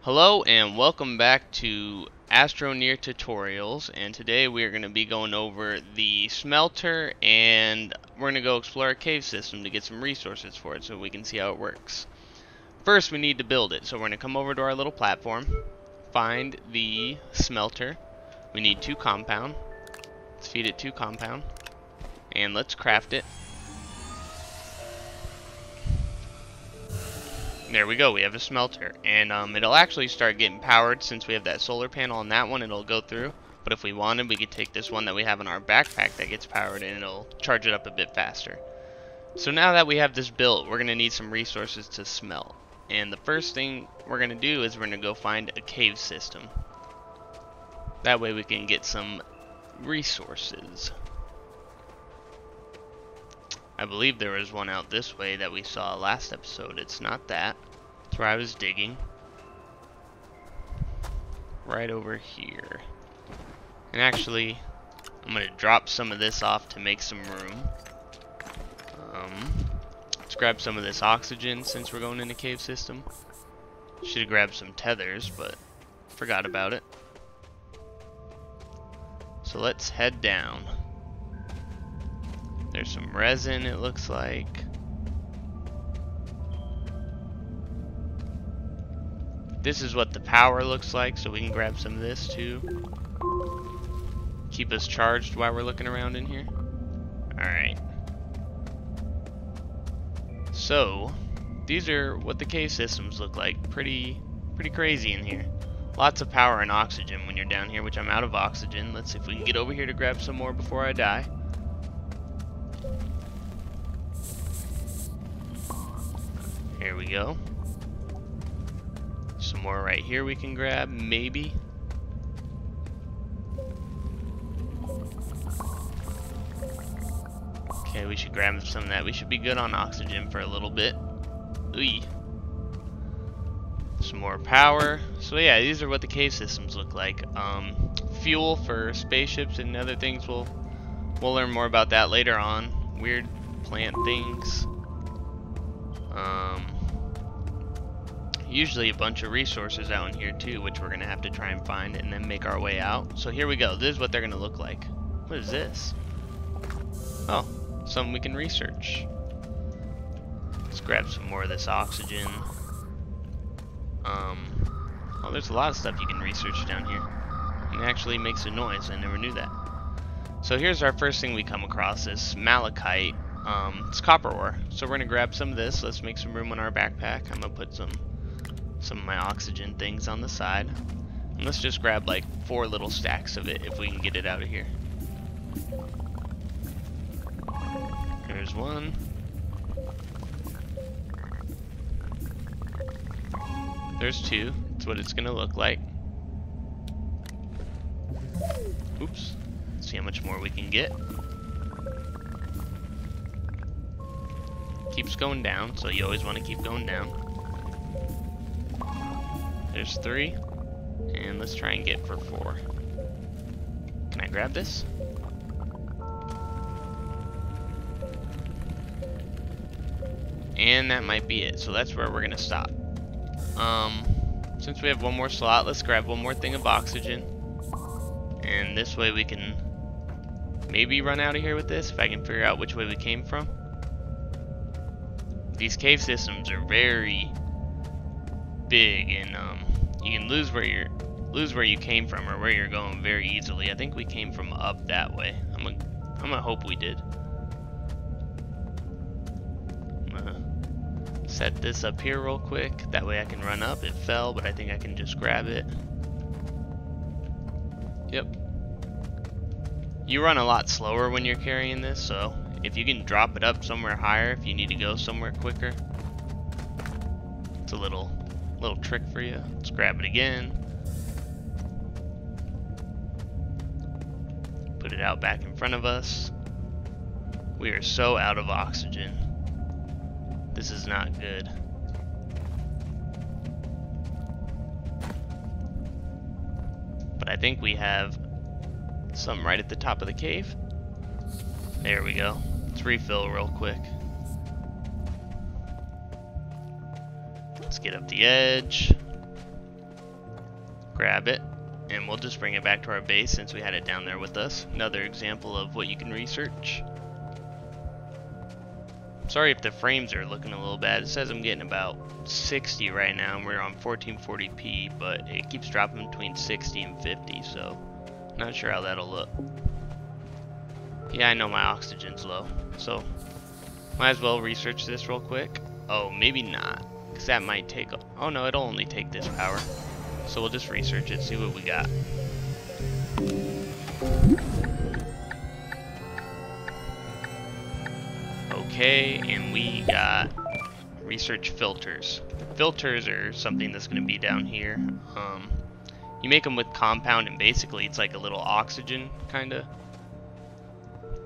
Hello and welcome back to Astroneer tutorials, and today we are going to be going over the Smelter, and we're going to go explore a cave system to get some resources for it so we can see how it works. First we need to build it, so we're going to come over to our little platform, find the Smelter. We need 2 compound. Let's feed it 2 compound, and let's craft it. There we go, we have a smelter, and it'll actually start getting powered since we have that solar panel on that one. It'll go through, but if we wanted, we could take this one that we have in our backpack that gets powered and it'll charge it up a bit faster. So now that we have this built, we're going to need some resources to smelt, and the first thing we're going to do is we're going to go find a cave system. That way we can get some resources. I believe there was one out this way that we saw last episode. It's not that. That's where I was digging. Right over here. And actually, I'm going to drop some of this off to make some room. Let's grab some of this oxygen since we're going in the cave system. Should have grabbed some tethers, but forgot about it. So let's head down. There's some resin, it looks like. This is what the power looks like, so we can grab some of this too. Keep us charged while we're looking around in here. Alright. So, these are what the cave systems look like. Pretty crazy in here. Lots of power and oxygen when you're down here, which I'm out of oxygen. Let's see if we can get over here to grab some more before I die. Here we go. Some more right here we can grab, maybe. Okay, we should grab some of that. We should be good on oxygen for a little bit. Ooh. Some more power. So yeah, these are what the cave systems look like. Fuel for spaceships and other things. We'll learn more about that later on. Weird plant things. Usually a bunch of resources out in here too, which we're gonna have to try and find and then make our way out. So here we go. This is what they're gonna look like. What is this? Oh, something we can research. Let's grab some more of this oxygen. Oh, there's a lot of stuff you can research down here. It actually makes a noise. I never knew that. So here's our first thing we come across, this malachite. It's copper ore. So we're gonna grab some of this. Let's make some room on our backpack. I'm gonna put some of my oxygen things on the side. And let's just grab like 4 little stacks of it if we can get it out of here. There's one. There's 2. That's what it's gonna look like. Oops. Let's see how much more we can get. Keeps going down, so you always want to keep going down. There's 3, and let's try and get for 4. Can I grab this? And that might be it, so that's where we're gonna stop. Since we have one more slot, let's grab one more thing of oxygen, and this way we can maybe run out of here with this if I can figure out which way we came from. These cave systems are very big, and you can lose where you came from or where you're going very easily. I think we came from up that way. I'm gonna hope we did. I'm gonna set this up here real quick. That way I can run up. It fell, but I think I can just grab it. Yep. You run a lot slower when you're carrying this, so if you can drop it up somewhere higher if you need to go somewhere quicker, it's a little trick for you. Let's grab it again. Put it out back in front of us. We are so out of oxygen. This is not good. But I think we have something right at the top of the cave. There we go. Let's refill real quick. Let's get up the edge. grab it, and we'll just bring it back to our base since we had it down there with us. Another example of what you can research. Sorry if the frames are looking a little bad. It says I'm getting about 60 right now, and we're on 1440p, but it keeps dropping between 60 and 50, so not sure how that'll look. Yeah, I know my oxygen's low, so might as well research this real quick. Oh, maybe not, because that might take... Oh no, it'll only take this power. So we'll just research it, see what we got. Okay, and we got research filters. Filters are something that's going to be down here. You make them with compound, and basically it's like a little oxygen kind of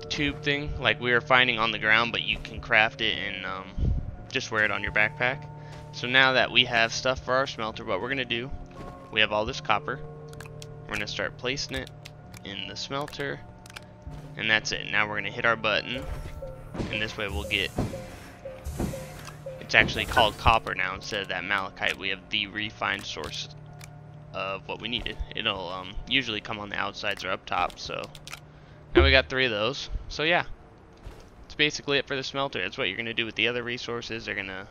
tube thing, like we were finding on the ground, but you can craft it and just wear it on your backpack. So now that we have stuff for our smelter, what we're going to do, we have all this copper. We're going to start placing it in the smelter, and that's it. Now we're going to hit our button, and this way we'll get, it's actually called copper now instead of that malachite. We have the refined source of what we needed. It'll usually come on the outsides or up top, so now we got 3 of those. So yeah, that's basically it for the smelter. That's what you're going to do with the other resources. They're going to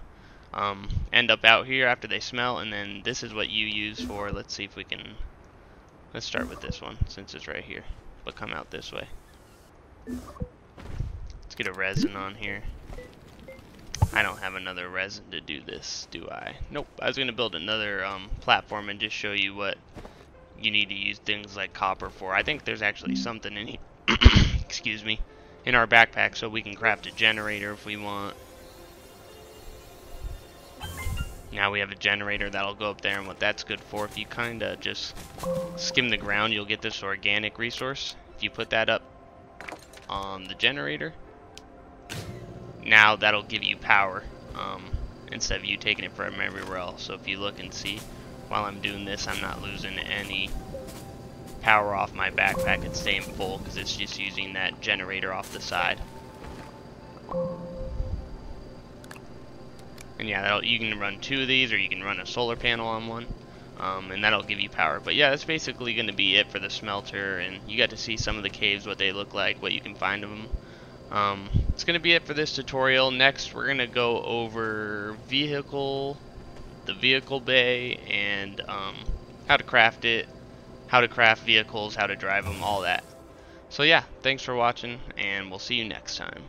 end up out here after they smelt, and then this is what you use for, let's see if we can, let's start with this one since it's right here, but come out this way. Let's get a resin on here. I don't have another resin to do this, do I? Nope. I was going to build another platform and just show you what you need to use things like copper for. I think there's actually something in here excuse me, in our backpack, so we can craft a generator if we want. Now we have a generator that'll go up there, and what that's good for, if you kind of just skim the ground, you'll get this organic resource. If you put that up on the generator, now that'll give you power instead of you taking it from everywhere else. So if you look and see, while I'm doing this, I'm not losing any power off my backpack. It's staying full because it's just using that generator off the side. And yeah, you can run 2 of these, or you can run a solar panel on one, and that'll give you power. But yeah, that's basically going to be it for the smelter, and you got to see some of the caves, what they look like, what you can find of them. It's going to be it for this tutorial. Next, we're going to go over the vehicle bay, and how to craft it, how to craft vehicles, how to drive them, all that. So yeah, thanks for watching, and we'll see you next time.